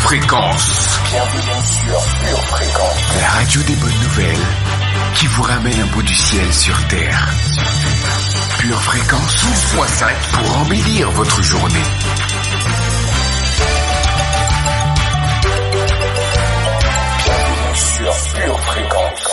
Fréquence. Bienvenue sur Pure Fréquence. La radio des bonnes nouvelles qui vous ramène un bout du ciel sur Terre. Pure Fréquence 12.5 pour embellir votre journée. Bienvenue sur Pure Fréquence.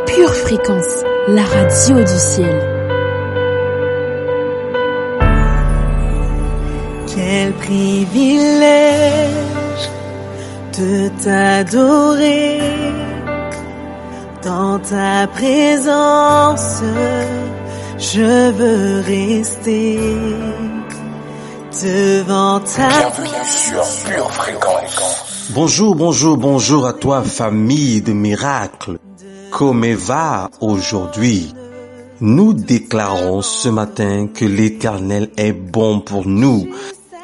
Pure Fréquence, la radio du ciel. Quel privilège de t'adorer dans ta présence. Je veux rester devant ta Bienvenue sur Pure Fréquence. Bonjour à toi, famille de miracles. Comment va aujourd'hui? Nous déclarons ce matin que l'Éternel est bon pour nous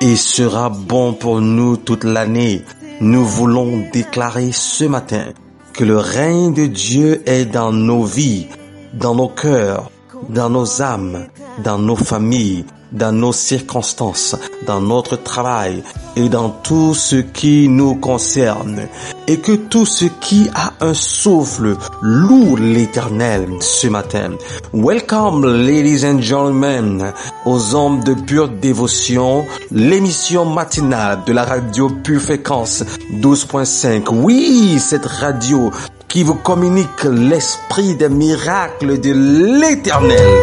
et sera bon pour nous toute l'année. Nous voulons déclarer ce matin que le règne de Dieu est dans nos vies, dans nos cœurs, dans nos âmes, dans nos familles, dans nos circonstances, dans notre travail et dans tout ce qui nous concerne. Et que tout ce qui a un souffle loue l'Éternel ce matin. Welcome, ladies and gentlemen, aux hommes de pure dévotion, l'émission matinale de la radio Pure Fréquence 12.5. Oui, cette radio qui vous communique l'esprit des miracles de l'Éternel.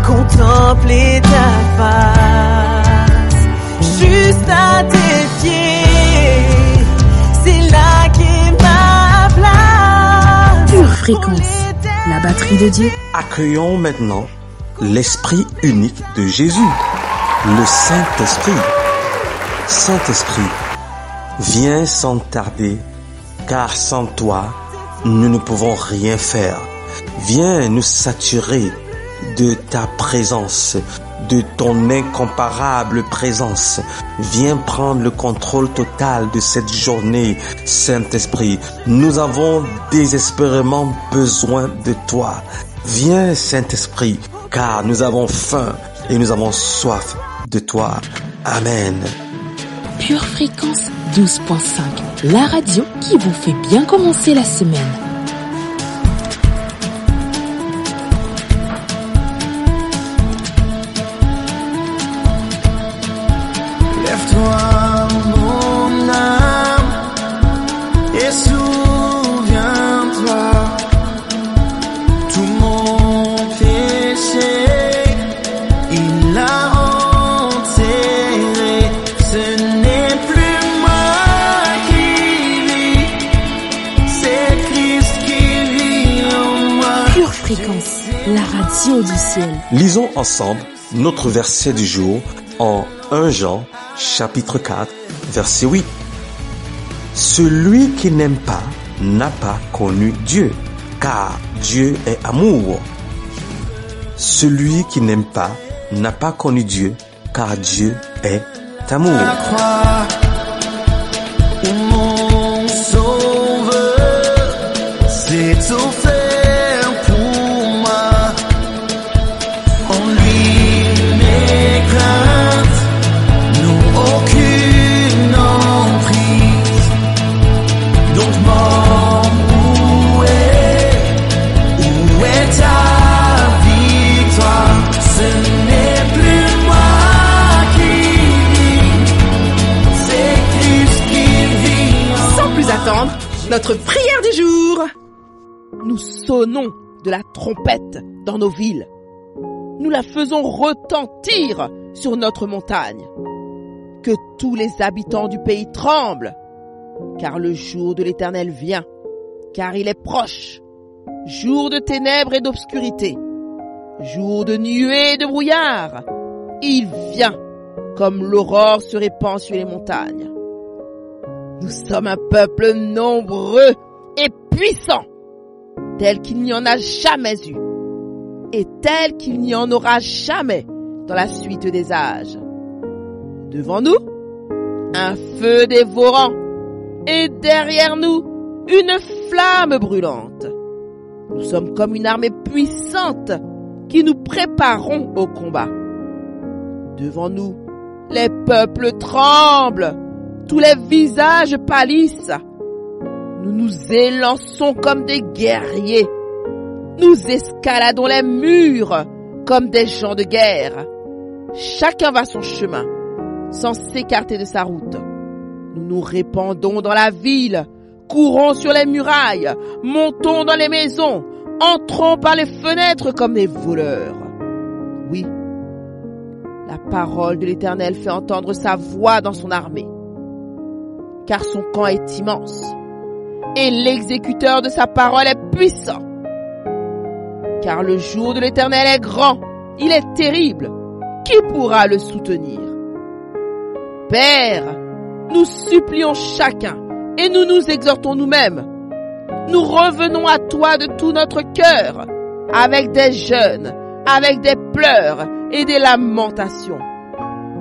Contempler ta face, juste à tes pieds, c'est là qu'est ma place. Pure Fréquence, la batterie de Dieu. Accueillons maintenant l'Esprit unique de Jésus, le Saint-Esprit. Saint-Esprit, viens sans tarder, car sans toi, nous ne pouvons rien faire. Viens nous saturer de ta présence, de ton incomparable présence. Viens prendre le contrôle total de cette journée, Saint-Esprit. Nous avons désespérément besoin de toi. Viens, Saint-Esprit, car nous avons faim et nous avons soif de toi. Amen. Pure Fréquence 12.5, la radio qui vous fait bien commencer la semaine. Lève-toi, mon âme, et souviens-toi, tout mon péché, il l'a enterré. Ce n'est plus moi qui vis, c'est Christ qui vit en moi. Pure Fréquence, la radio du ciel. Lisons ensemble notre verset du jour en 1 Jean, chapitre 4, verset 8. Celui qui n'aime pas n'a pas connu Dieu, car Dieu est amour. Celui qui n'aime pas n'a pas connu Dieu, car Dieu est amour. La croix, où mon sauveur s'est offert pour moi. En lui, mes craintes n'ont aucune emprise. Donc mort, où est ta victoire? Ce n'est plus notre prière du jour. Nous sonnons de la trompette dans nos villes. Nous la faisons retentir sur notre montagne. Que tous les habitants du pays tremblent, car le jour de l'Éternel vient, car il est proche. Jour de ténèbres et d'obscurité, jour de nuées et de brouillard, il vient comme l'aurore se répand sur les montagnes. Nous sommes un peuple nombreux et puissant, tel qu'il n'y en a jamais eu, et tel qu'il n'y en aura jamais dans la suite des âges. Devant nous, un feu dévorant, et derrière nous, une flamme brûlante. Nous sommes comme une armée puissante qui nous préparons au combat. Devant nous, les peuples tremblent, tous les visages pâlissent. Nous nous élançons comme des guerriers. Nous escaladons les murs comme des gens de guerre. Chacun va son chemin, sans s'écarter de sa route. Nous nous répandons dans la ville, courons sur les murailles, montons dans les maisons, entrons par les fenêtres comme des voleurs. Oui, la parole de l'Éternel fait entendre sa voix dans son armée, car son camp est immense, et l'exécuteur de sa parole est puissant. Car le jour de l'Éternel est grand, il est terrible. Qui pourra le soutenir? Père, nous supplions chacun et nous nous exhortons nous-mêmes. Nous revenons à toi de tout notre cœur, avec des jeûnes, avec des pleurs et des lamentations.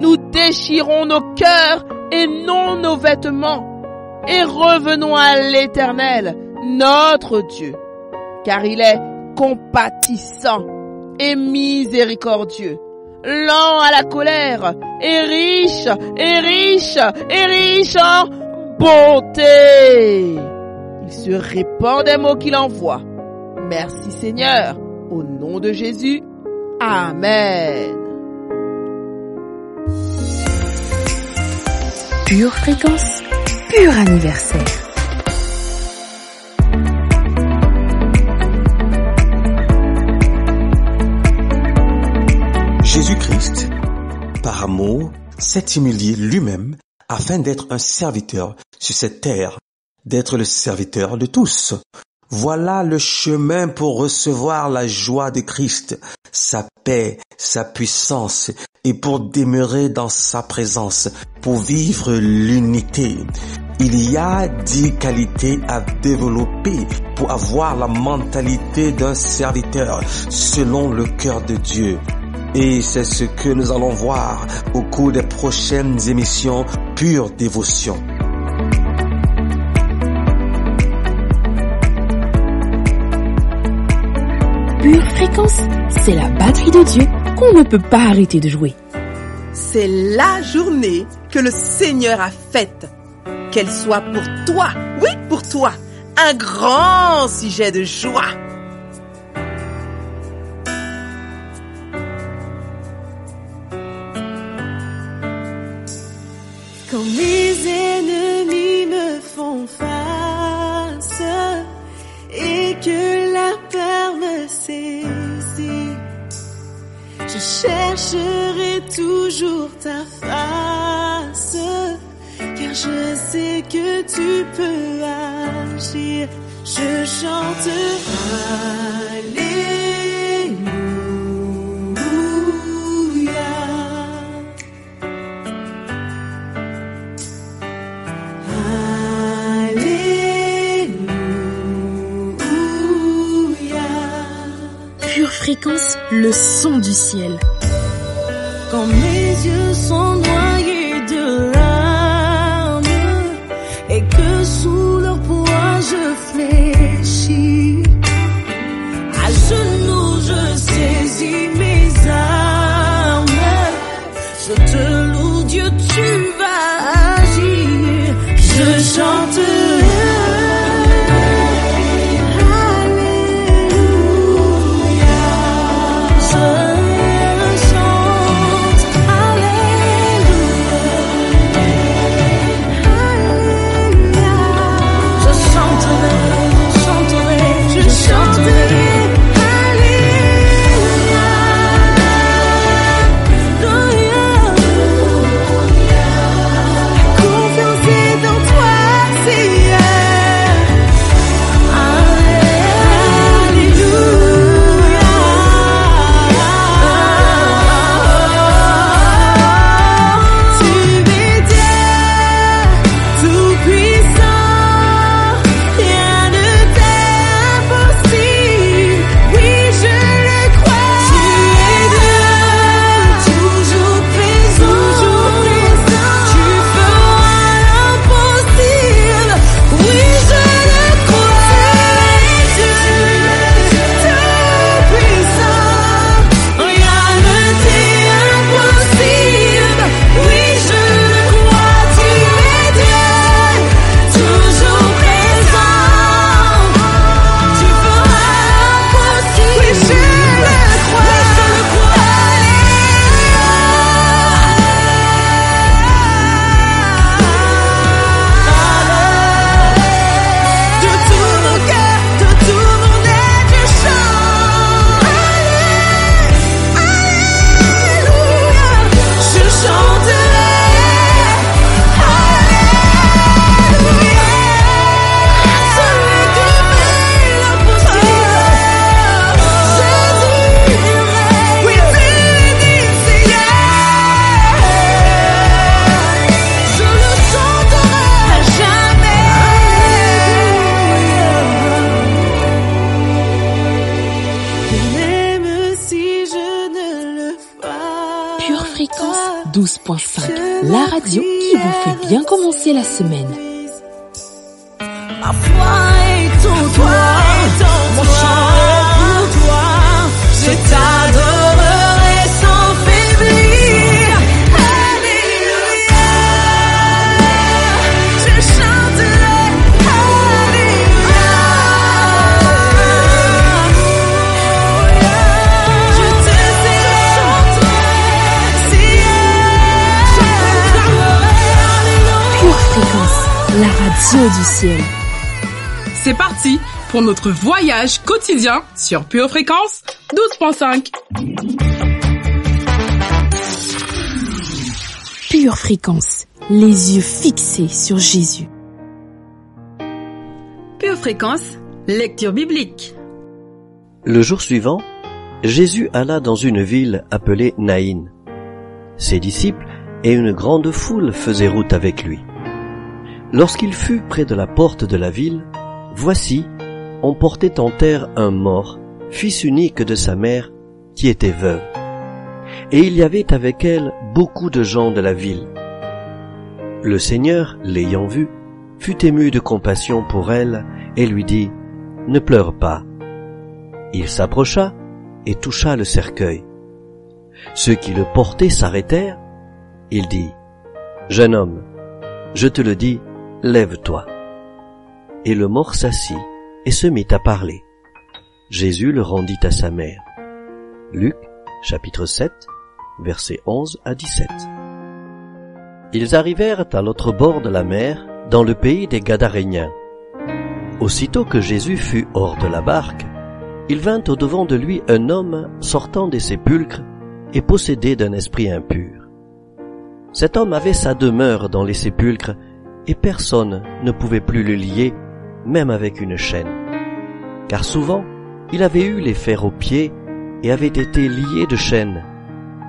Nous déchirons nos cœurs et non nos vêtements, et revenons à l'Éternel, notre Dieu, car il est compatissant et miséricordieux, lent à la colère, et riche en bonté. Il se répand des mots qu'il envoie. Merci Seigneur, au nom de Jésus. Amen. Pure fréquence, pur anniversaire. Jésus-Christ, par amour, s'est humilié lui-même afin d'être un serviteur sur cette terre, d'être le serviteur de tous. Voilà le chemin pour recevoir la joie de Christ, sa paix, sa puissance, et pour demeurer dans sa présence, pour vivre l'unité. Il y a 10 qualités à développer pour avoir la mentalité d'un serviteur selon le cœur de Dieu. Et c'est ce que nous allons voir au cours des prochaines émissions Pure Dévotion. Pure fréquence, c'est la batterie de Dieu qu'on ne peut pas arrêter de jouer. C'est la journée que le Seigneur a faite. Qu'elle soit pour toi, oui, pour toi, un grand sujet de joie. Quand mes ennemis me font face et que la peur me saisit, je chercherai toujours ta face, car je sais que tu peux agir. Je chante Fréquence, le son du ciel. Quand mes yeux sont noyés de larmes et que sous leur poids je fléchis, à genoux je saisis mes armes, je te loue Dieu, tu vas agir, je chante. Alléluia. Fréquence 12.5, la radio qui vous fait bien commencer la semaine. Ma foi est en toi, mon chant est pour toi, je t'adorerai sans faiblir. Alléluia, je chanterai, Alléluia, je te chanterai, Pure Fréquence, la radio du ciel. C'est parti pour notre voyage quotidien sur Pure Fréquence 12.5. Pure Fréquence, les yeux fixés sur Jésus. Pure Fréquence, lecture biblique. Le jour suivant, Jésus alla dans une ville appelée Naïn. Ses disciples et une grande foule faisaient route avec lui. Lorsqu'il fut près de la porte de la ville, voici, on portait en terre un mort, fils unique de sa mère, qui était veuve. Et il y avait avec elle beaucoup de gens de la ville. Le Seigneur, l'ayant vue, fut ému de compassion pour elle et lui dit « Ne pleure pas ». Il s'approcha et toucha le cercueil. Ceux qui le portaient s'arrêtèrent. Il dit « Jeune homme, je te le dis, lève-toi ». Et le mort s'assit et se mit à parler. Jésus le rendit à sa mère. Luc, chapitre 7, versets 11 à 17. Ils arrivèrent à l'autre bord de la mer, dans le pays des Gadaréniens. Aussitôt que Jésus fut hors de la barque, il vint au-devant de lui un homme sortant des sépulcres et possédé d'un esprit impur. Cet homme avait sa demeure dans les sépulcres et personne ne pouvait plus le lier, même avec une chaîne. Car souvent, il avait eu les fers aux pieds et avait été lié de chaînes,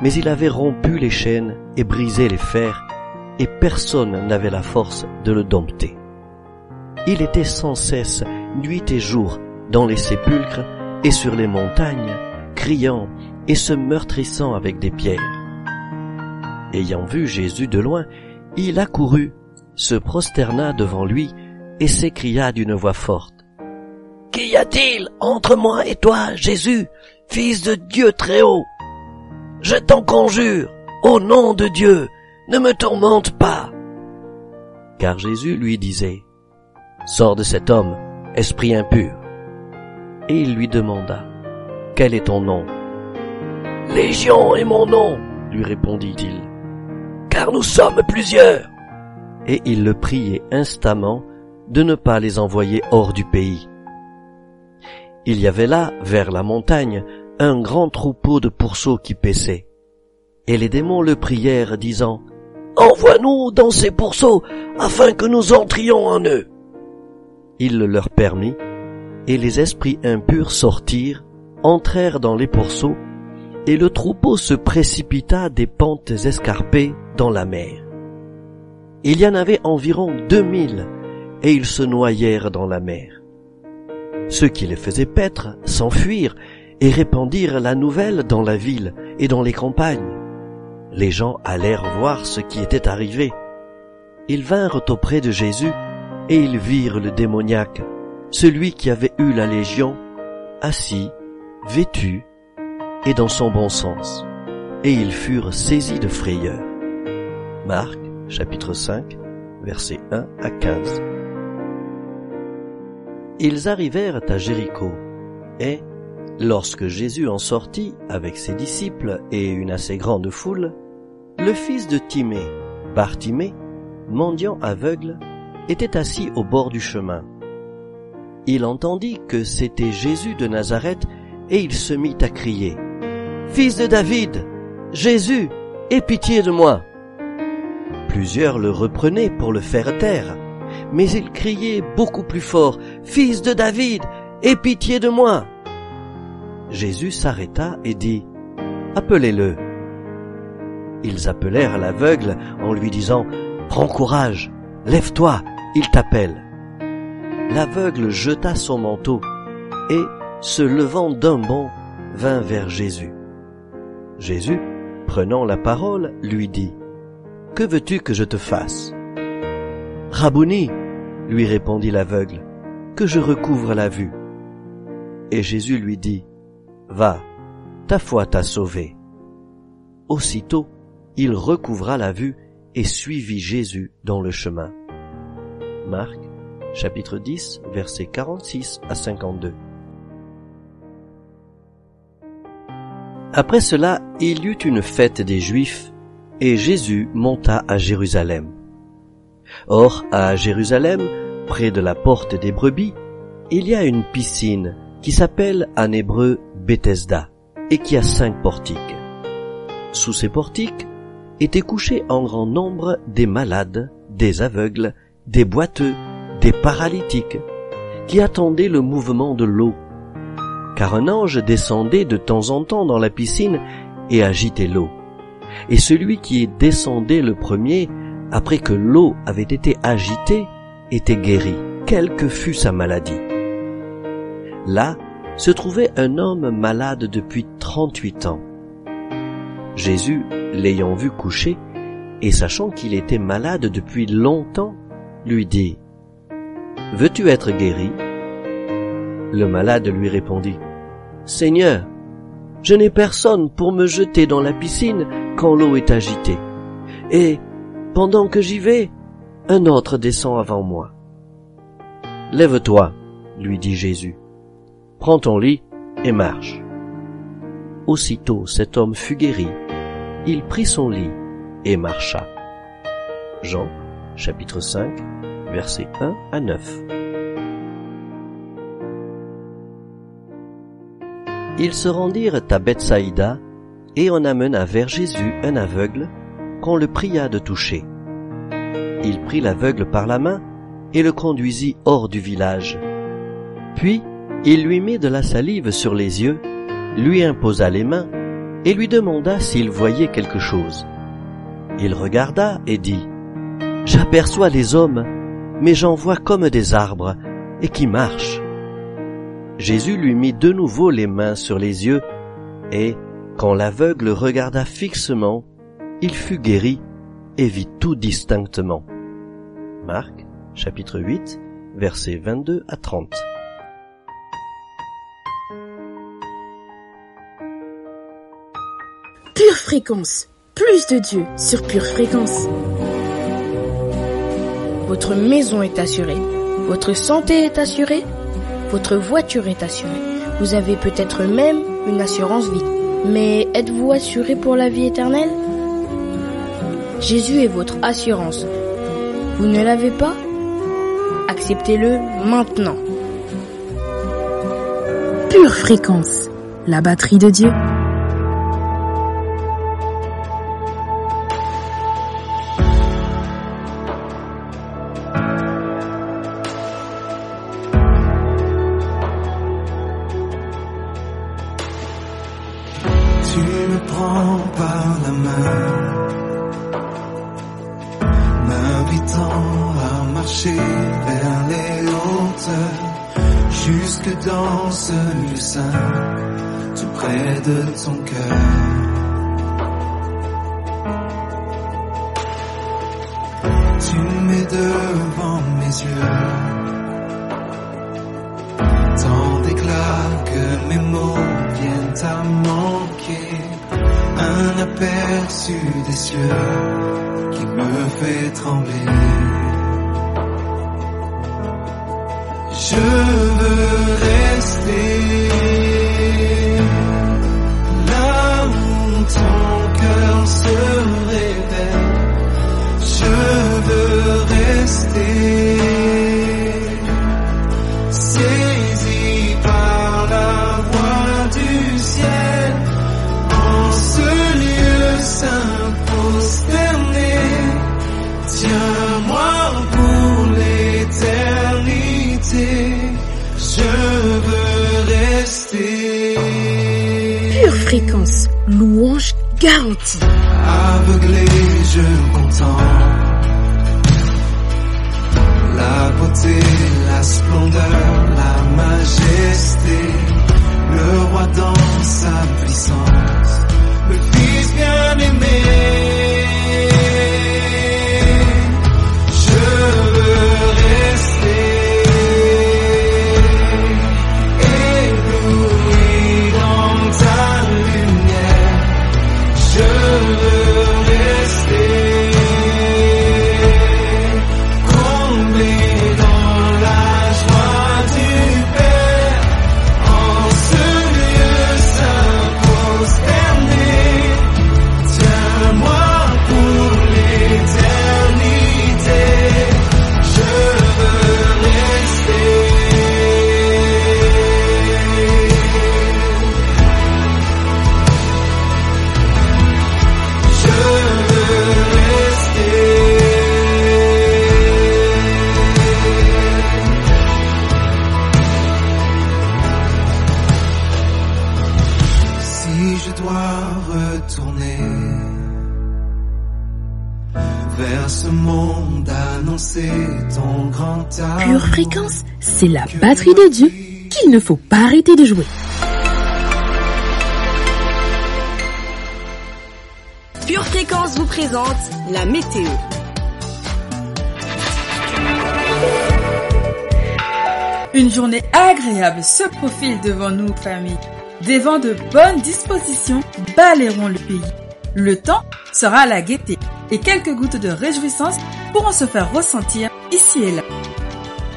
mais il avait rompu les chaînes et brisé les fers, et personne n'avait la force de le dompter. Il était sans cesse, nuit et jour, dans les sépulcres et sur les montagnes, criant et se meurtrissant avec des pierres. Ayant vu Jésus de loin, il accourut, se prosterna devant lui et s'écria d'une voix forte. « Qu'y a-t-il entre moi et toi, Jésus, Fils de Dieu très haut? Je t'en conjure, au nom de Dieu, ne me tourmente pas. » Car Jésus lui disait, « Sors de cet homme, esprit impur. » Et il lui demanda, « Quel est ton nom? »« Légion est mon nom, lui répondit-il, car nous sommes plusieurs. » Et il le priait instamment de ne pas les envoyer hors du pays. Il y avait là, vers la montagne, un grand troupeau de pourceaux qui paissaient. Et les démons le prièrent, disant, « Envoie-nous dans ces pourceaux, afin que nous entrions en eux. » Il le leur permit, et les esprits impurs sortirent, entrèrent dans les pourceaux, et le troupeau se précipita des pentes escarpées dans la mer. Il y en avait environ 2000, et ils se noyèrent dans la mer. Ceux qui les faisaient paître s'enfuirent et répandirent la nouvelle dans la ville et dans les campagnes. Les gens allèrent voir ce qui était arrivé. Ils vinrent auprès de Jésus et ils virent le démoniaque, celui qui avait eu la légion, assis, vêtu et dans son bon sens. Et ils furent saisis de frayeur. Marc, chapitre 5, versets 1 à 15. Ils arrivèrent à Jéricho, et, lorsque Jésus en sortit avec ses disciples et une assez grande foule, le fils de Timée, Bartimée, mendiant aveugle, était assis au bord du chemin. Il entendit que c'était Jésus de Nazareth, et il se mit à crier, « Fils de David, Jésus, aie pitié de moi !» Plusieurs le reprenaient pour le faire taire, mais il criait beaucoup plus fort, « Fils de David, aie pitié de moi !» Jésus s'arrêta et dit, « Appelez-le. » Ils appelèrent l'aveugle en lui disant, « Prends courage, lève-toi, il t'appelle. » L'aveugle jeta son manteau et, se levant d'un bond, vint vers Jésus. Jésus, prenant la parole, lui dit, « Que veux-tu que je te fasse ?» ?»« Rabouni, lui répondit l'aveugle, « que je recouvre la vue. » Et Jésus lui dit, « Va, ta foi t'a sauvé. » Aussitôt, il recouvra la vue et suivit Jésus dans le chemin. Marc, chapitre 10, versets 46 à 52. Après cela, il y eut une fête des Juifs, et Jésus monta à Jérusalem. Or, à Jérusalem, près de la porte des brebis, il y a une piscine qui s'appelle en hébreu Bethesda, et qui a 5 portiques. Sous ces portiques étaient couchés en grand nombre des malades, des aveugles, des boiteux, des paralytiques, qui attendaient le mouvement de l'eau. Car un ange descendait de temps en temps dans la piscine et agitait l'eau. Et celui qui descendait le premier, après que l'eau avait été agitée, était guéri, quelle que fût sa maladie. Là se trouvait un homme malade depuis 38 ans. Jésus, l'ayant vu coucher, et sachant qu'il était malade depuis longtemps, lui dit, « Veux-tu être guéri ?» Le malade lui répondit, « Seigneur, je n'ai personne pour me jeter dans la piscine quand l'eau est agitée, et, pendant que j'y vais, un autre descend avant moi. »« Lève-toi, lui dit Jésus, prends ton lit et marche. » Aussitôt cet homme fut guéri, il prit son lit et marcha. Jean, chapitre 5, versets 1 à 9. Ils se rendirent à Bethsaïda, et on amena vers Jésus un aveugle, qu'on le pria de toucher. Il prit l'aveugle par la main, et le conduisit hors du village. Puis, il lui mit de la salive sur les yeux, lui imposa les mains, et lui demanda s'il voyait quelque chose. Il regarda et dit, « J'aperçois les hommes, mais j'en vois comme des arbres, et qui marchent. » Jésus lui mit de nouveau les mains sur les yeux, et, quand l'aveugle regarda fixement, il fut guéri et vit tout distinctement. Marc, chapitre 8, versets 22 à 30. Pure Fréquence, plus de Dieu sur Pure Fréquence. Votre maison est assurée, votre santé est assurée, votre voiture est assurée. Vous avez peut-être même une assurance vie. Mais êtes-vous assuré pour la vie éternelle? Jésus est votre assurance. Vous ne l'avez pas? Acceptez-le maintenant. Pure Fréquence, la batterie de Dieu. Tu me prends par la main, m'invitant à marcher vers les hauteurs, jusque dans ce lieu saint, tout près de ton cœur. Tu mets devant mes yeux tant d'éclat que mes mots viennent à manquer, un aperçu des cieux qui me fait trembler. Je veux rester là où ton cœur se révèle. Je veux rester saisi par la voix du ciel, en ce lieu saint prosterné. Tiens-moi pour l'éternité, je veux rester. Pure Fréquence, louange garantie. Aveuglé, je contemple la beauté, la splendeur, la majesté, le roi dans sa puissance, le Fils bien-aimé moi retourner vers ce monde, annoncer ton grand amour. Pure Fréquence, c'est la batterie de Dieu qu'il ne faut pas arrêter de jouer. Pure Fréquence vous présente la météo. Une journée agréable se profile devant nous, famille. Des vents de bonne disposition balayeront le pays. Le temps sera à la gaieté et quelques gouttes de réjouissance pourront se faire ressentir ici et là.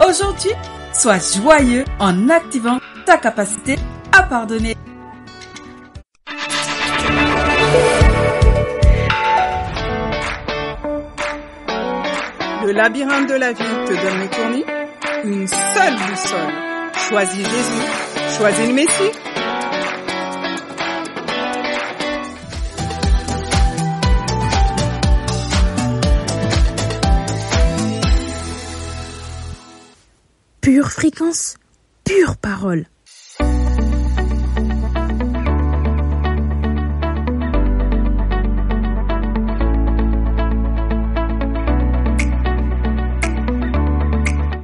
Aujourd'hui, sois joyeux en activant ta capacité à pardonner. Le labyrinthe de la vie te donne le tournis. Une seule boussole. Choisis Jésus. Choisis le Messie. Pure Fréquence, pure parole.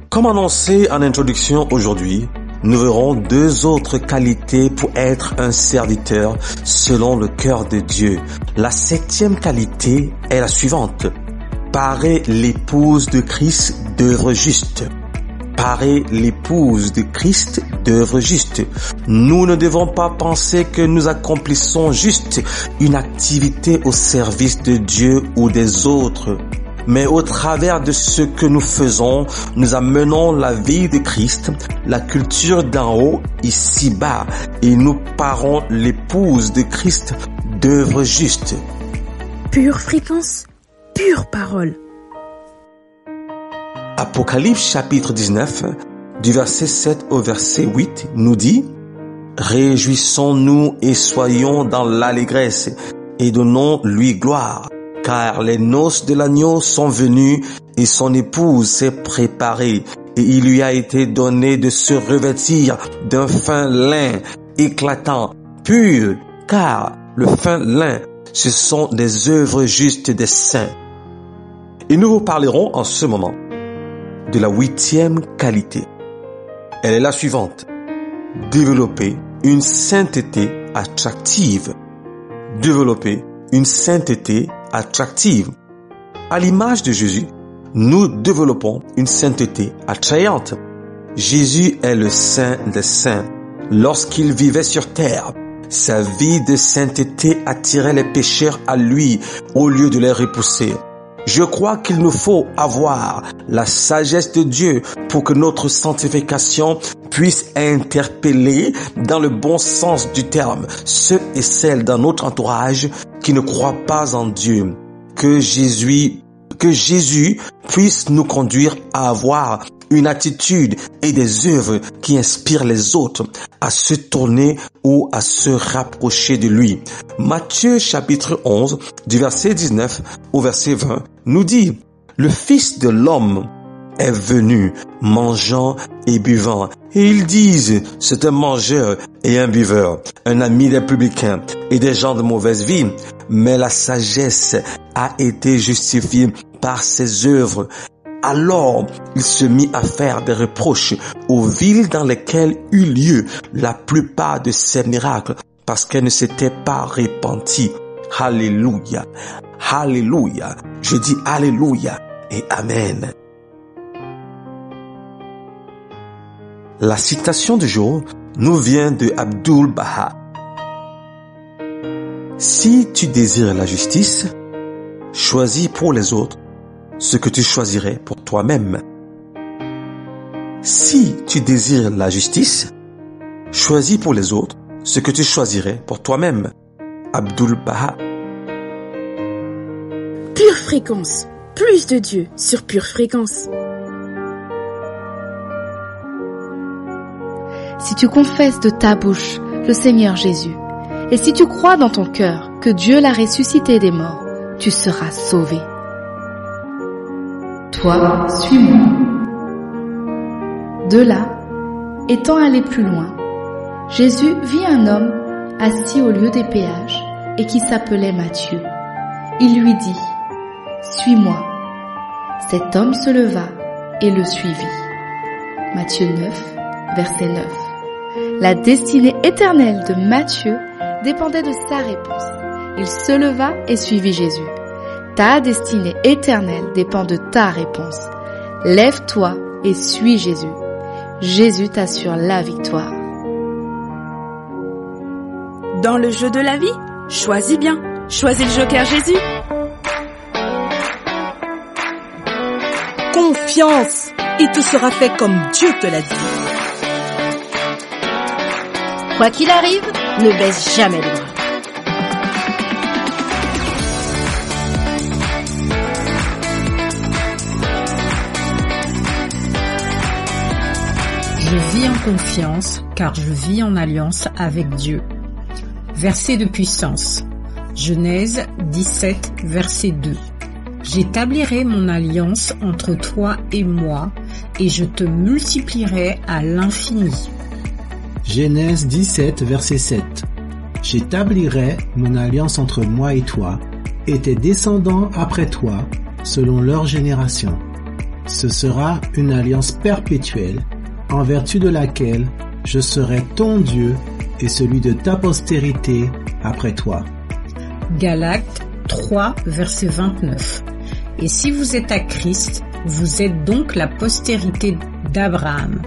Comme annoncé en introduction aujourd'hui, nous verrons deux autres qualités pour être un serviteur selon le cœur de Dieu. La 7e qualité est la suivante. Parer l'épouse de Christ d'œuvre juste. Parer l'épouse de Christ d'œuvre juste. Nous ne devons pas penser que nous accomplissons juste une activité au service de Dieu ou des autres. Mais au travers de ce que nous faisons, nous amenons la vie de Christ, la culture d'en haut, ici-bas, et nous parons l'épouse de Christ d'œuvre juste. Pure Fréquence, pure parole. Apocalypse chapitre 19, du verset 7 au verset 8, nous dit « Réjouissons-nous et soyons dans l'allégresse, et donnons-lui gloire. Car les noces de l'agneau sont venues et son épouse s'est préparée et il lui a été donné de se revêtir d'un fin lin éclatant, pur, car le fin lin, ce sont des œuvres justes des saints. » Et nous vous parlerons en ce moment de la 8e qualité. Elle est la suivante. Développer une sainteté attractive. Développer une sainteté attractive. À l'image de Jésus, nous développons une sainteté attrayante. Jésus est le saint des saints. Lorsqu'il vivait sur terre, sa vie de sainteté attirait les pécheurs à lui au lieu de les repousser. Je crois qu'il nous faut avoir la sagesse de Dieu pour que notre sanctification puisse interpeller dans le bon sens du terme ceux et celles dans notre entourage qui ne croient pas en Dieu. Que Jésus puisse nous conduire à avoir une attitude et des œuvres qui inspirent les autres à se tourner ou à se rapprocher de lui. Matthieu chapitre 11 du verset 19 au verset 20 nous dit « Le Fils de l'homme est venu mangeant et buvant. Et ils disent, c'est un mangeur et un buveur, un ami des publicains et des gens de mauvaise vie. Mais la sagesse a été justifiée par ses œuvres. Alors, il se mit à faire des reproches aux villes dans lesquelles eut lieu la plupart de ses miracles, parce qu'elles ne s'étaient pas repenties. Alléluia. Alléluia. Je dis Alléluia et Amen. La citation du jour nous vient de Abdul Baha. Si tu désires la justice, choisis pour les autres ce que tu choisirais pour toi-même. Si tu désires la justice, choisis pour les autres ce que tu choisirais pour toi-même. Abdul Baha. Pure Fréquence, plus de Dieu sur Pure Fréquence. Si tu confesses de ta bouche le Seigneur Jésus, et si tu crois dans ton cœur que Dieu l'a ressuscité des morts, tu seras sauvé. Toi, suis-moi. De là, étant allé plus loin, Jésus vit un homme assis au lieu des péages, et qui s'appelait Matthieu. Il lui dit, « Suis-moi ». Cet homme se leva et le suivit. Matthieu 9, verset 9. La destinée éternelle de Matthieu dépendait de sa réponse. Il se leva et suivit Jésus. Ta destinée éternelle dépend de ta réponse. Lève-toi et suis Jésus. Jésus t'assure la victoire. Dans le jeu de la vie, choisis bien. Choisis le joker Jésus. Confiance, et tout sera fait comme Dieu te l'a dit. Quoi qu'il arrive, ne baisse jamais les bras. Je vis en confiance car je vis en alliance avec Dieu. Verset de puissance. Genèse 17, verset 2. J'établirai mon alliance entre toi et moi, et je te multiplierai à l'infini. Genèse 17, verset 7. J'établirai mon alliance entre moi et toi, et tes descendants après toi, selon leur génération. Ce sera une alliance perpétuelle, en vertu de laquelle je serai ton Dieu et celui de ta postérité après toi. Galates 3, verset 29. Et si vous êtes à Christ, vous êtes donc la postérité d'Abraham,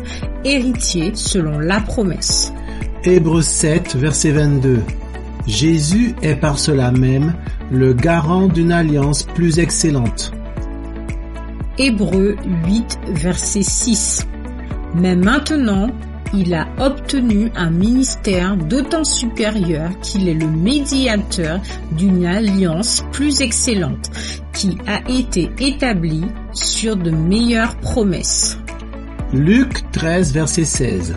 héritier selon la promesse. Hébreux 7, verset 22. Jésus est par cela même le garant d'une alliance plus excellente. Hébreux 8, verset 6. Mais maintenant, il a obtenu un ministère d'autant supérieur qu'il est le médiateur d'une alliance plus excellente, qui a été établie sur de meilleures promesses. Luc 13, verset 16.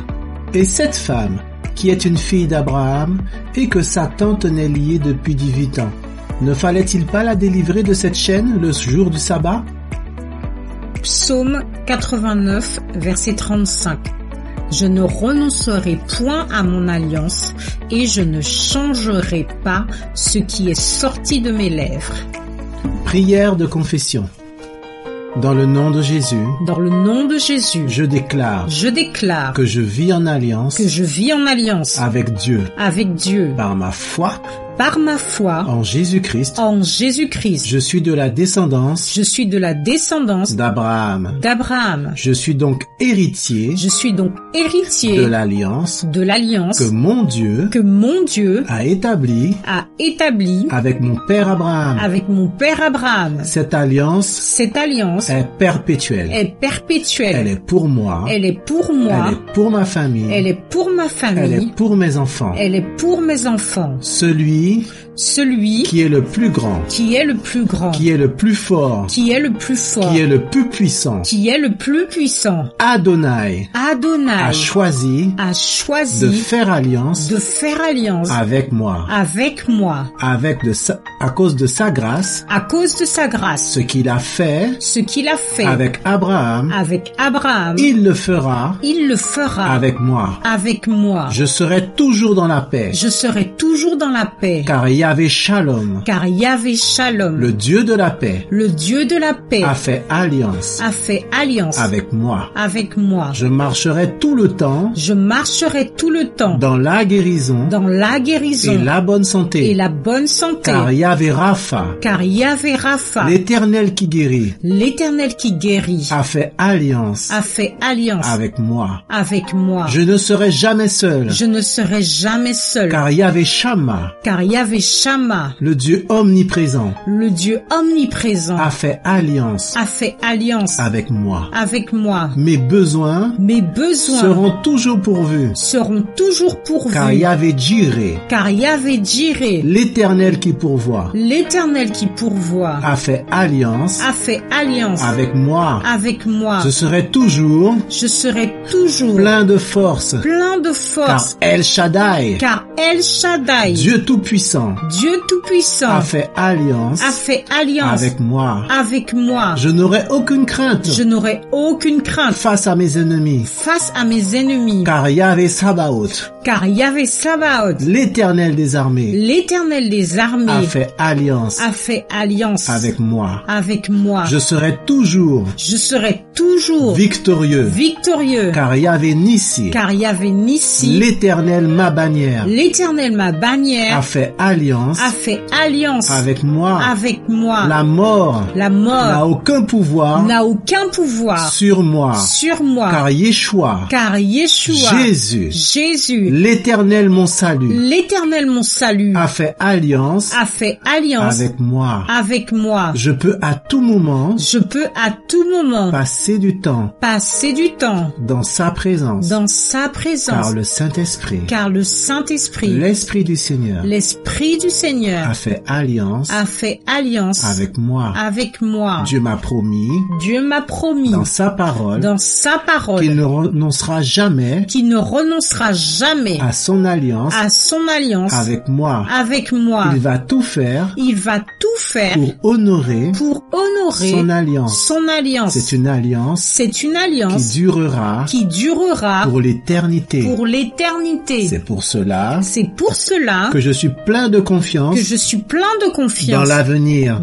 Et cette femme, qui est une fille d'Abraham et que Satan tenait liée depuis 18 ans, ne fallait-il pas la délivrer de cette chaîne le jour du sabbat? Psaume 89, verset 35. Je ne renoncerai point à mon alliance et je ne changerai pas ce qui est sorti de mes lèvres. Prière de confession. Dans le nom de Jésus. Dans le nom de Jésus. Je déclare. Que je vis en alliance. Avec Dieu. Par ma foi. En Jésus-Christ. Je suis de la descendance. D'Abraham. Je suis donc héritier. De l'alliance. Que mon Dieu. A établi. Avec mon père Abraham. Cette alliance. Est perpétuelle. Elle est pour moi. Elle est pour ma famille. Elle est pour mes enfants. Celui qui est le plus grand, qui est le plus fort, qui est le plus puissant, Adonai a choisi de faire alliance avec moi, à cause de sa grâce, ce qu'il a fait avec Abraham, il le fera avec moi. Je serai toujours dans la paix. Car Yahvé Shalom, le Dieu de la paix, a fait alliance avec moi. Je marcherai tout le temps dans la guérison et la bonne santé. Car Yahvé Rapha, l'Éternel qui guérit, a fait alliance avec moi. Je ne serai jamais seul. Car Yahvé Shammah, le Dieu omniprésent, a fait alliance avec moi. Mes besoins seront toujours pourvus. Car Yahvé Jireh, l'Éternel qui pourvoit, pourvoit a fait alliance avec moi. Je serai toujours plein de force. Car El Shaddai, Dieu Tout-Puissant, a fait alliance avec moi. Je n'aurai aucune crainte face à mes ennemis. Car Yahvé Sabaoth, l'Éternel des armées, a fait alliance avec moi. Je serai toujours victorieux. Car Yahvé Nissi, l'Éternel ma bannière, a fait alliance avec moi. La mort n'a aucun pouvoir sur moi. Car Yeshua, Jésus, l'Éternel mon salut, a fait alliance avec moi. Je peux à tout moment passer du temps dans sa présence. Car le Saint-Esprit, l'Esprit du Seigneur, a fait alliance avec moi. Dieu m'a promis dans sa parole qu'il ne renoncera jamais à son alliance avec moi. Il va tout faire pour honorer son alliance. C'est une alliance qui durera pour l'éternité. C'est pour cela que je suis plein de confiance dans l'avenir.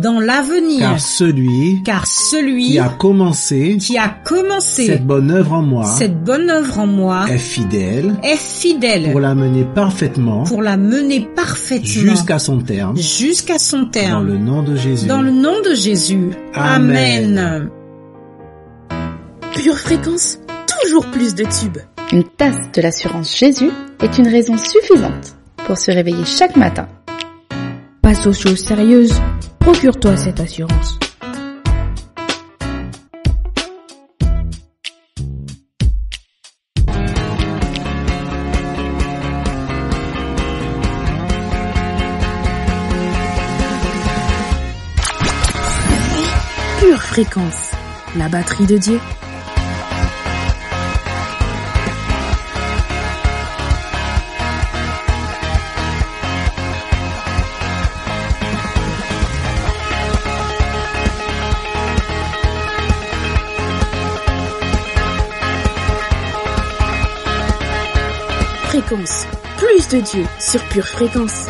Car celui qui a commencé cette bonne œuvre en moi est fidèle pour la mener parfaitement jusqu'à son terme. Dans le nom de Jésus. Amen. Pure Fréquence, toujours plus de tubes. Une tasse de l'assurance Jésus est une raison suffisante pour se réveiller chaque matin. Passe aux choses sérieuses, procure-toi cette assurance. Pure Fréquence, la batterie de Dieu. Fréquence, plus de Dieu sur Pure Fréquence.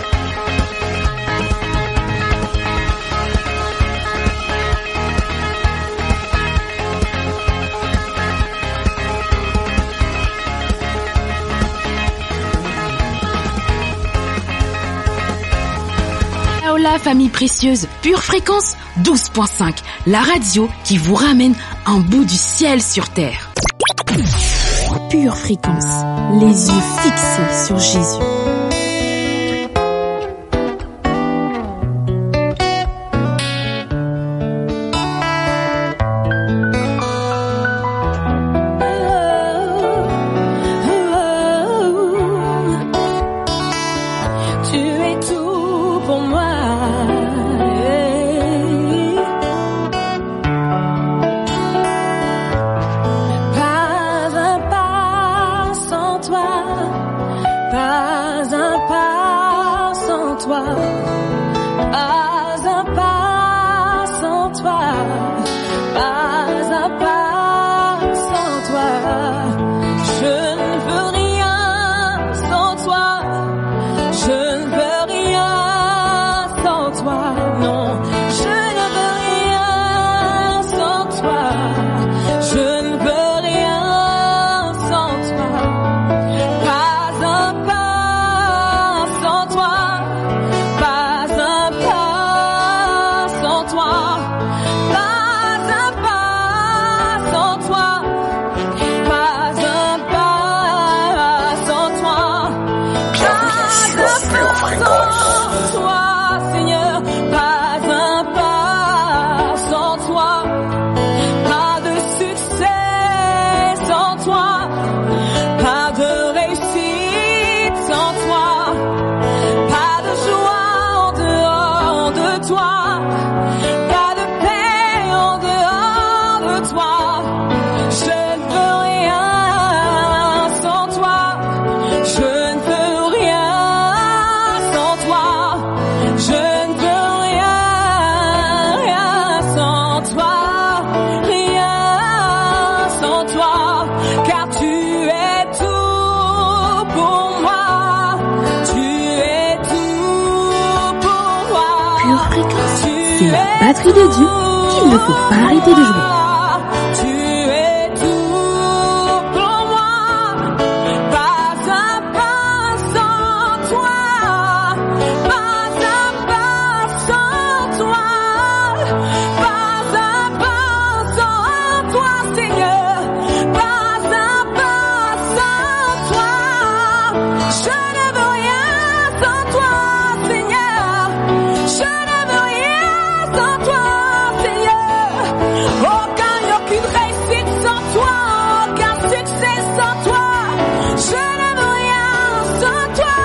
Hola famille précieuse, Pure Fréquence 12.5, la radio qui vous ramène un bout du ciel sur terre. Pure Fréquence, les yeux fixés sur Jésus. Pas toi, pas de paix en dehors de toi. Je ne veux rien sans toi, je ne veux rien sans toi, je ne veux rien sans toi, rien sans toi, car tu es tout pour moi, tu es tout pour moi. Pure Fréquence, c'est la batterie de Dieu qu'il ne faut pas arrêter de jouer. Tu es tout pour moi, pas un pas sans toi, pas un pas sans toi, pas un pas sans toi, Seigneur, pas un pas sans toi. Je ne veux rien sans toi, Seigneur, je ne veux rien sans toi, Seigneur. Aucune réussite sans toi, aucun succès sans toi. Je ne veux rien sans toi,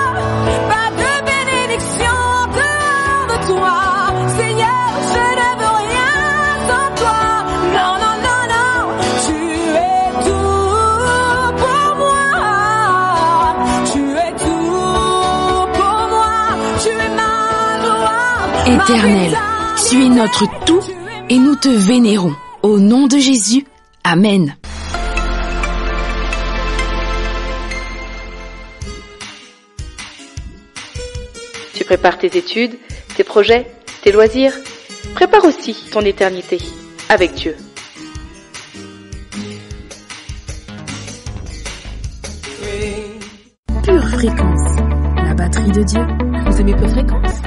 pas de bénédiction en dehors de toi. Seigneur, je ne veux rien sans toi. Non, non, non, non, tu es tout pour moi. Tu es tout pour moi. Tu es ma gloire. Éternel, tu es notre tout et nous te vénérons. Au nom de Jésus, Amen. Tu prépares tes études, tes projets, tes loisirs. Prépare aussi ton éternité avec Dieu. Pure Fréquence, la batterie de Dieu. Vous aimez Pure Fréquence?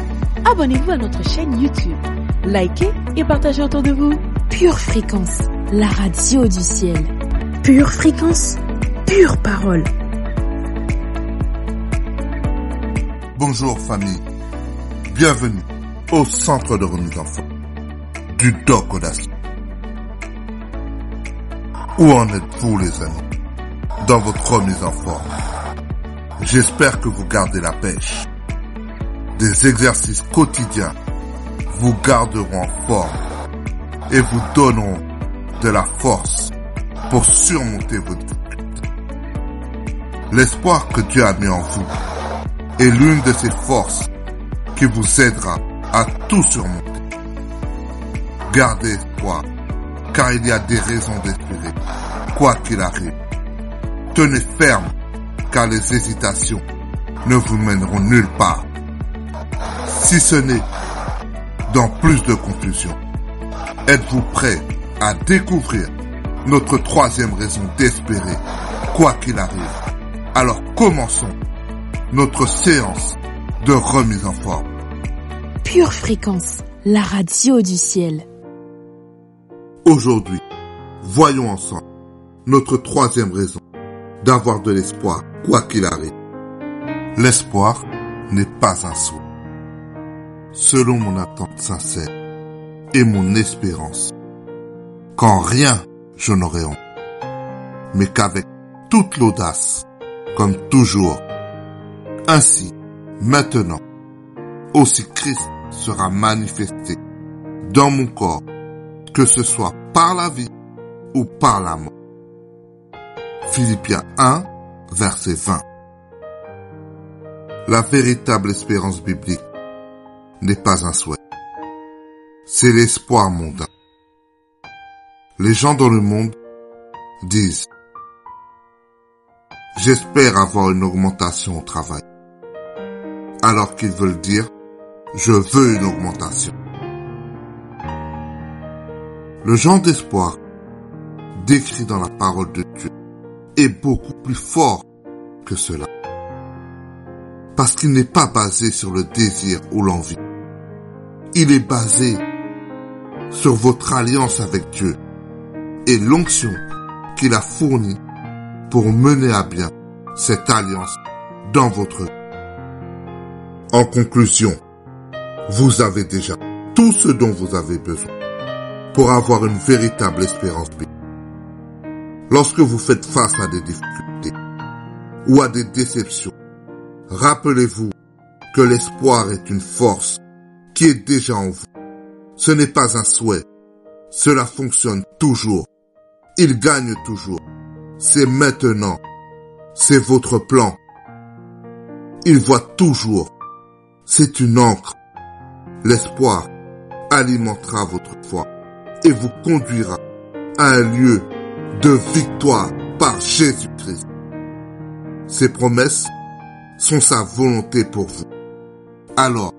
Abonnez-vous à notre chaîne YouTube. Likez et partagez autour de vous. Pure Fréquence, la radio du ciel. Pure Fréquence, pure parole. Bonjour famille, bienvenue au centre de remise en forme du Doc Audacieux. Où en êtes-vous les amis dans votre remise en forme? J'espère que vous gardez la pêche. Des exercices quotidiens vous garderont en forme et vous donneront de la force pour surmonter vos difficultés. L'espoir que Dieu a mis en vous est l'une de ces forces qui vous aidera à tout surmonter. Gardez espoir, car il y a des raisons d'espérer, quoi qu'il arrive. Tenez ferme, car les hésitations ne vous mèneront nulle part. Si ce n'est dans plus de confusion. Êtes-vous prêts à découvrir notre troisième raison d'espérer, quoi qu'il arrive? Alors commençons notre séance de remise en forme. Pure Fréquence, la radio du ciel. Aujourd'hui, voyons ensemble notre troisième raison d'avoir de l'espoir, quoi qu'il arrive. L'espoir n'est pas un souhait. Selon mon attente sincère et mon espérance, qu'en rien je n'aurai honte, mais qu'avec toute l'audace, comme toujours, ainsi, maintenant, aussi Christ sera manifesté dans mon corps, que ce soit par la vie ou par la mort. Philippiens 1, verset 20. La véritable espérance biblique n'est pas un souhait. C'est l'espoir mondain. Les gens dans le monde disent « J'espère avoir une augmentation au travail », alors qu'ils veulent dire « Je veux une augmentation ». Le genre d'espoir décrit dans la parole de Dieu est beaucoup plus fort que cela. Parce qu'il n'est pas basé sur le désir ou l'envie. Il est basé sur votre alliance avec Dieu et l'onction qu'il a fournie pour mener à bien cette alliance dans votre vie. En conclusion, vous avez déjà tout ce dont vous avez besoin pour avoir une véritable espérance biblique. Lorsque vous faites face à des difficultés ou à des déceptions, rappelez-vous que l'espoir est une force qui est déjà en vous. Ce n'est pas un souhait. Cela fonctionne toujours. Il gagne toujours. C'est maintenant. C'est votre plan. Il voit toujours. C'est une encre. L'espoir alimentera votre foi et vous conduira à un lieu de victoire par Jésus-Christ. Ses promesses sont sa volonté pour vous. Alors,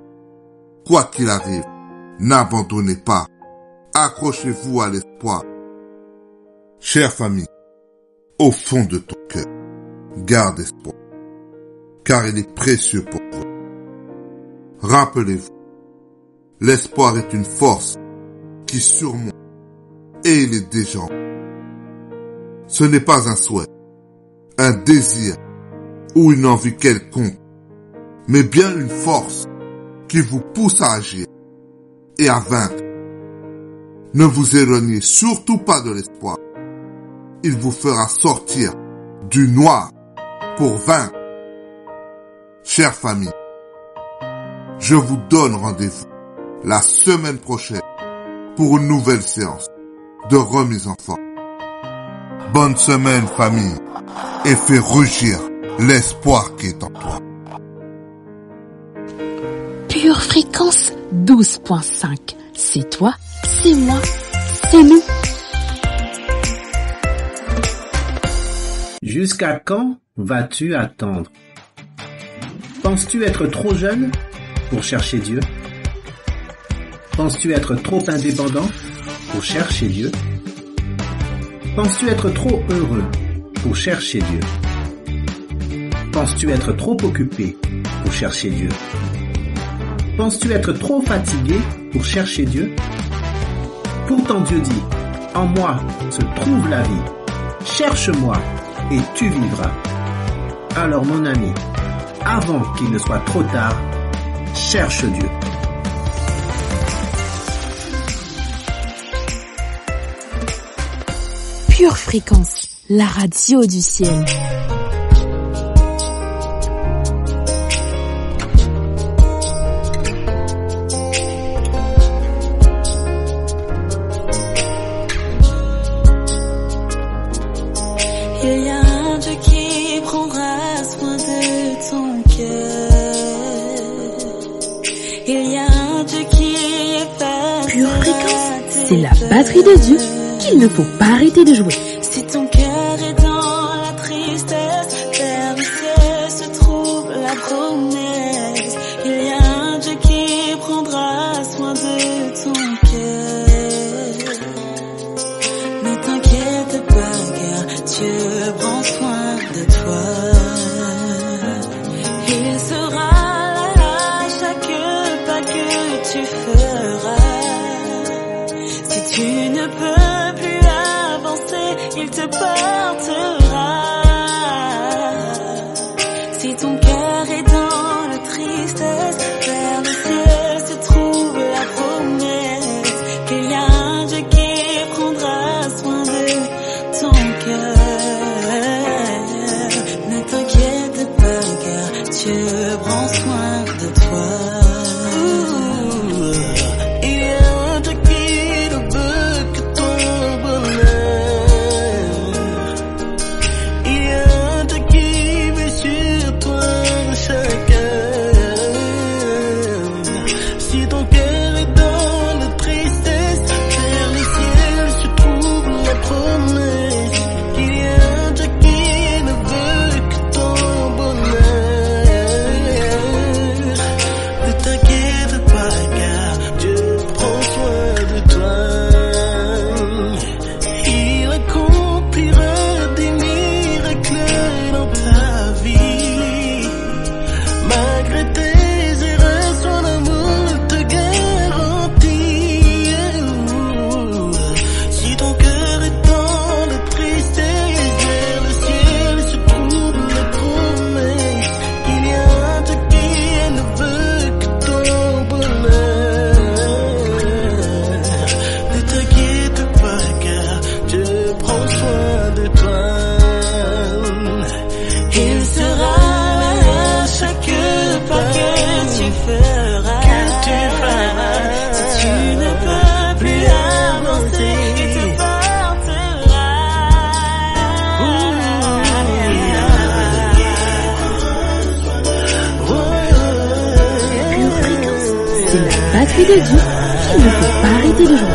quoi qu'il arrive, n'abandonnez pas. Accrochez-vous à l'espoir. Chère famille, au fond de ton cœur, garde espoir, car il est précieux pour vous. Rappelez-vous, l'espoir est une force qui surmonte et il est déjà en vous. Ce n'est pas un souhait, un désir ou une envie quelconque, mais bien une force qui vous pousse à agir et à vaincre. Ne vous éloignez surtout pas de l'espoir. Il vous fera sortir du noir pour vaincre. Chère famille, je vous donne rendez-vous la semaine prochaine pour une nouvelle séance de remise en forme. Bonne semaine famille et fais rugir l'espoir qui est en toi. Pure fréquence 12.5. C'est toi, c'est moi, c'est nous. Jusqu'à quand vas-tu attendre? Penses-tu être trop jeune pour chercher Dieu? Penses-tu être trop indépendant pour chercher Dieu? Penses-tu être trop heureux pour chercher Dieu? Penses-tu être trop occupé pour chercher Dieu? Penses-tu être trop fatigué pour chercher Dieu? Pourtant Dieu dit, en moi se trouve la vie. Cherche-moi et tu vivras. Alors mon ami, avant qu'il ne soit trop tard, cherche Dieu. Pure fréquence, la radio du ciel. Il y a un Dieu qui prendra soin de ton cœur. Il y a un Dieu qui efface. Pure fréquence, c'est la batterie de Dieu qu'il ne faut pas arrêter de jouer. Si ton cœur est dans la tristesse, vers le ciel se trouve la promesse. Il y a un Dieu qui prendra soin de ton cœur. Ne t'inquiète pas car Dieu prend soin de toi. Il sera là à chaque pas que tu feras. Si tu ne peux plus avancer, il te portera. Si ton cœur est dans la tristesse, vers le ciel se trouve la promesse qu'il y a un Dieu qui prendra soin de ton cœur. Ne t'inquiète pas car Dieu prend soin de toi. Il y a un Dieu qui ne veut que ton bonheur. batterie de Dieu qui ne peut pas arrêter de jouer.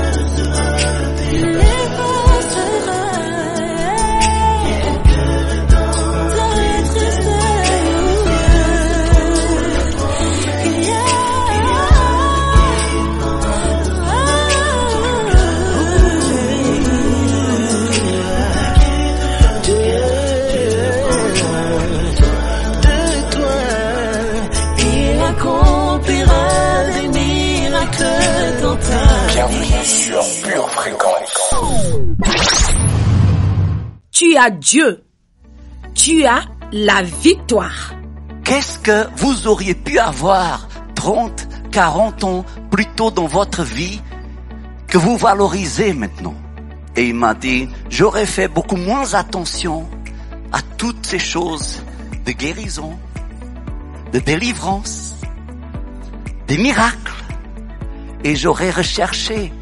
Bienvenue sur Pure Fréquence. Tu as Dieu. Tu as la victoire. Qu'est-ce que vous auriez pu avoir 30, 40 ans plus tôt dans votre vie que vous valorisez maintenant? Et il m'a dit, j'aurais fait beaucoup moins attention à toutes ces choses de guérison, de délivrance, des miracles. Et j'aurais recherché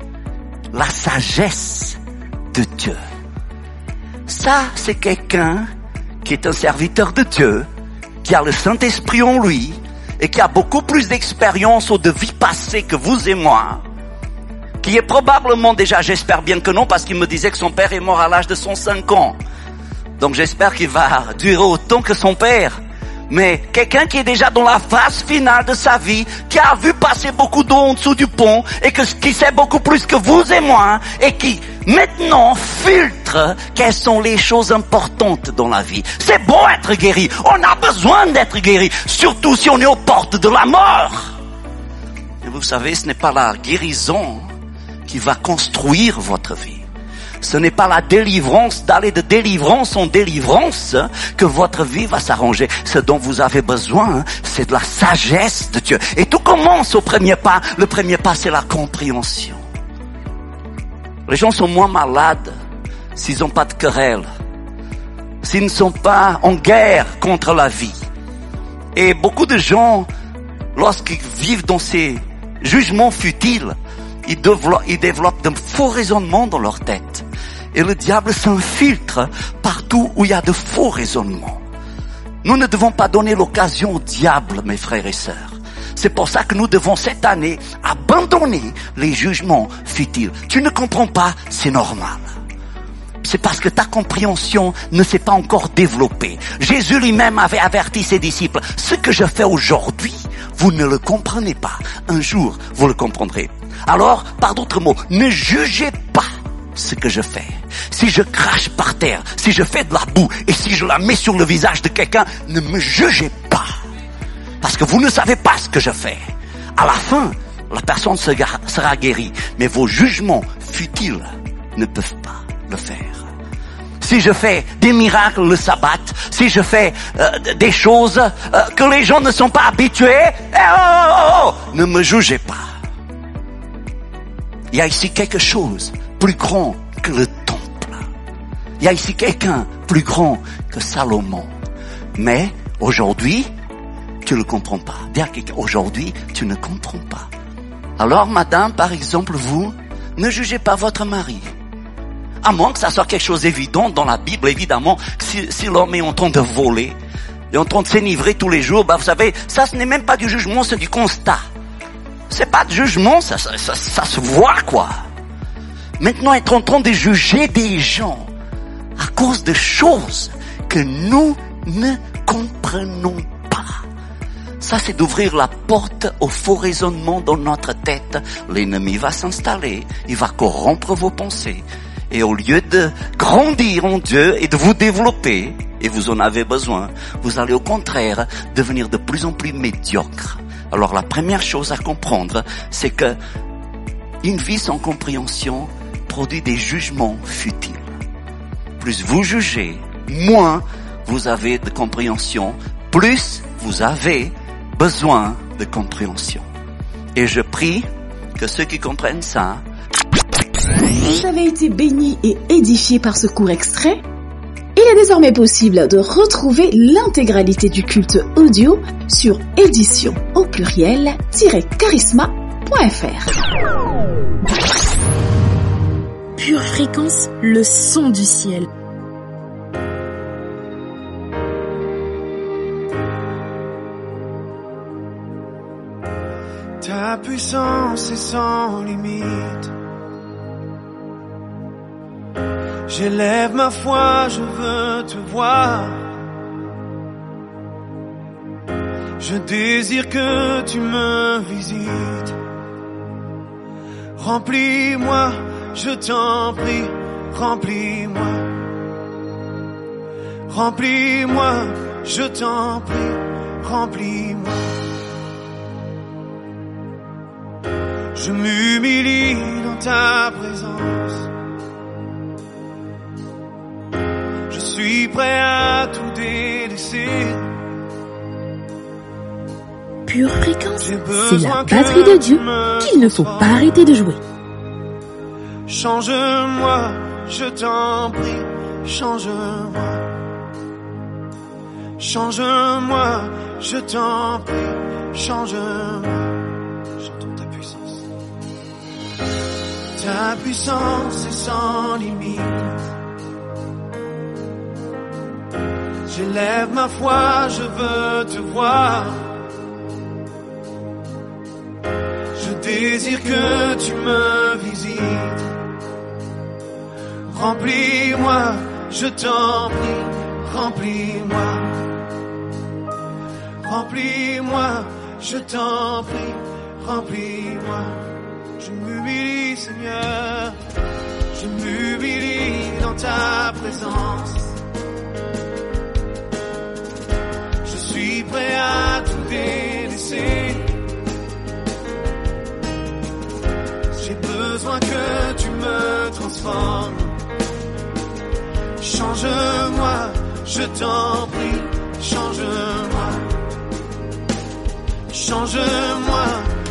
la sagesse de Dieu. Ça, c'est quelqu'un qui est un serviteur de Dieu, qui a le Saint-Esprit en lui, et qui a beaucoup plus d'expérience ou de vie passée que vous et moi, qui est probablement déjà, j'espère bien que non, parce qu'il me disait que son père est mort à l'âge de 105 ans. Donc j'espère qu'il va durer autant que son père. Mais quelqu'un qui est déjà dans la phase finale de sa vie, qui a vu passer beaucoup d'eau en dessous du pont, et qui sait beaucoup plus que vous et moi, et qui maintenant filtre quelles sont les choses importantes dans la vie. C'est bon être guéri, on a besoin d'être guéri, surtout si on est aux portes de la mort. Et vous savez, ce n'est pas la guérison qui va construire votre vie. Ce n'est pas la délivrance, d'aller de délivrance en délivrance que votre vie va s'arranger. Ce dont vous avez besoin, c'est de la sagesse de Dieu. Et tout commence au premier pas. Le premier pas, c'est la compréhension. Les gens sont moins malades s'ils n'ont pas de querelle, s'ils ne sont pas en guerre contre la vie. Et beaucoup de gens, lorsqu'ils vivent dans ces jugements futiles, ils développent de faux raisonnements dans leur tête. Et le diable s'infiltre partout où il y a de faux raisonnements. Nous ne devons pas donner l'occasion au diable, mes frères et sœurs. C'est pour ça que nous devons cette année abandonner les jugements futiles. Tu ne comprends pas, c'est normal. C'est parce que ta compréhension ne s'est pas encore développée. Jésus lui-même avait averti ses disciples. Ce que je fais aujourd'hui, vous ne le comprenez pas. Un jour, vous le comprendrez. Alors, par d'autres mots, ne jugez pas ce que je fais. Si je crache par terre, si je fais de la boue et si je la mets sur le visage de quelqu'un, ne me jugez pas. Parce que vous ne savez pas ce que je fais. À la fin, la personne sera guérie. Mais vos jugements futiles ne peuvent pas le faire. Si je fais des miracles le sabbat, si je fais des choses que les gens ne sont pas habitués, ne me jugez pas. Il y a ici quelque chose plus grand que le temple. Il y a ici quelqu'un plus grand que Salomon. Mais aujourd'hui, tu ne le comprends pas. Dis à quelqu'un, aujourd'hui, tu ne comprends pas. Alors, madame, par exemple, vous, ne jugez pas votre mari. À moins que ça soit quelque chose d'évident dans la Bible, évidemment, si l'homme est en train de voler, est en train de s'enivrer tous les jours, vous savez, ça ce n'est même pas du jugement, c'est du constat. C'est pas de jugement, ça se voit, quoi. Maintenant, être en train de juger des gens à cause de choses que nous ne comprenons pas. Ça, c'est d'ouvrir la porte au faux raisonnement dans notre tête. L'ennemi va s'installer, il va corrompre vos pensées. Et au lieu de grandir en Dieu et de vous développer, et vous en avez besoin, vous allez au contraire devenir de plus en plus médiocre. Alors la première chose à comprendre, c'est que une vie sans compréhension produit des jugements futiles. Plus vous jugez, moins vous avez de compréhension, plus vous avez besoin de compréhension. Et je prie que ceux qui comprennent ça. Vous avez été bénis et édifiés par ce court extrait? Il est désormais possible de retrouver l'intégralité du culte audio sur édition au pluriel-charisma.fr. Pure Fréquence, le son du ciel. Ta puissance puissance est sans limite. J'élève ma foi, je veux te voir. Je désire que tu me visites. Remplis-moi, je t'en prie, remplis-moi. Remplis-moi, je t'en prie, remplis-moi. Je m'humilie dans ta présence. Je suis prêt à tout délaisser. Pure Fréquence, c'est la batterie de Dieu qu'il ne faut pas arrêter de jouer. Change-moi, je t'en prie, change-moi. Change-moi, je t'en prie, change-moi. Chantons ta puissance. Ta puissance est sans limite. J'élève ma foi, je veux te voir. Je désire que tu me visites. Remplis-moi, je t'en prie, remplis-moi. Remplis-moi, je t'en prie, remplis-moi. Je m'humilie, Seigneur, je m'humilie dans ta présence. Je suis prêt à tout délaisser. J'ai besoin que tu me transformes. Change-moi, je t'en prie, change-moi. Change-moi,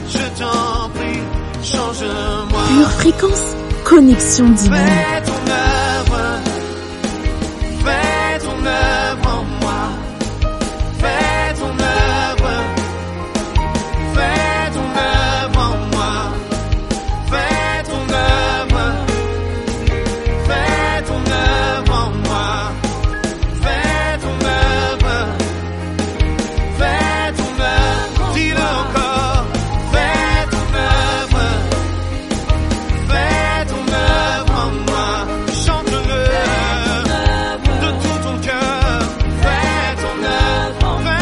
je t'en prie, change-moi. Pure Fréquence, connexion divine. Fais ton œuvre en moi. Fais ton œuvre en moi. Fais ton œuvre en moi. Fais ton œuvre. Dis-le encore. Fais ton œuvre en moi. Chante-le de tout ton cœur. Fais ton œuvre en moi.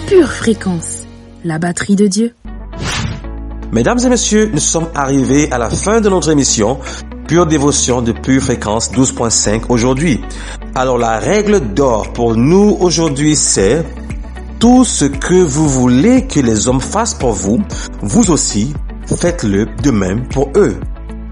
Pure Fréquence, la batterie de Dieu. Mesdames et messieurs, nous sommes arrivés à la fin de notre émission Pure Dévotion de Pure Fréquence 12.5 aujourd'hui. Alors la règle d'or pour nous aujourd'hui c'est tout ce que vous voulez que les hommes fassent pour vous, vous aussi faites-le de même pour eux.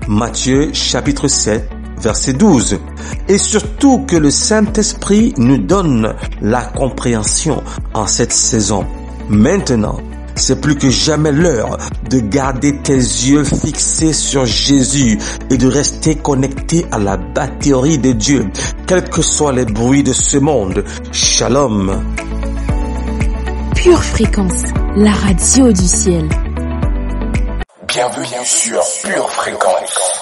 Matthieu chapitre 7 verset 12. Et surtout que le Saint-Esprit nous donne la compréhension en cette saison. Maintenant, c'est plus que jamais l'heure de garder tes yeux fixés sur Jésus et de rester connecté à la batterie de Dieu, quels que soient les bruits de ce monde. Shalom. Pure Fréquence, la radio du ciel. Bienvenue sur Pure Fréquence.